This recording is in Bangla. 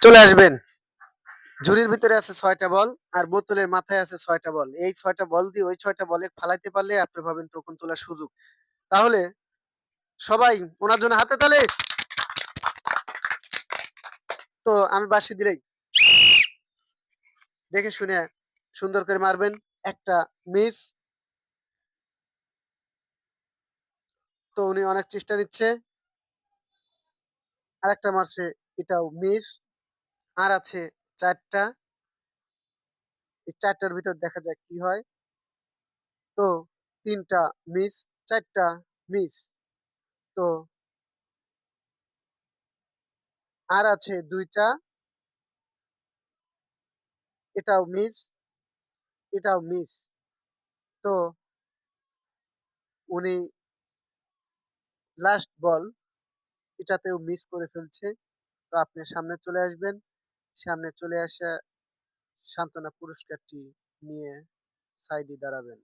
চলে আসবেন। ঝুড়ির ভিতরে আছে ৬ টা বল আর বোতলের মাথায় আছে ৬ টা বল। এই ৬ টা বল দিয়ে ওই ৬ টা বলে ফালাইতে পারলে আপনি পাবেন টোকন তোলার সুযোগ। তাহলে সবাই উনার জন্য হাতে তালি। তো আমি বাঁশি দিলেই দেখে শুনে সুন্দর করে মারবেন। একটা মিস। তো উনি অনেক চেষ্টা নিচ্ছে। আরেকটা মারছে, এটাও মিস। আর আছে ৪ টা। এই ৪ টার ভিতর দেখা যাক কি হয়। তো ৩ টা মিস, ৪ টা মিস। তো আর আছে ২ টা, এটাও মিস, এটাও মিস। তো উনি লাস্ট বল, এটাতেও মিস করে ফেলছে। তো আপনি সামনে চলে আসবেন। সামনে চলে আসা সান্ত্বনা পুরস্কারটি নিয়ে সাইডে দাঁড়াবেন।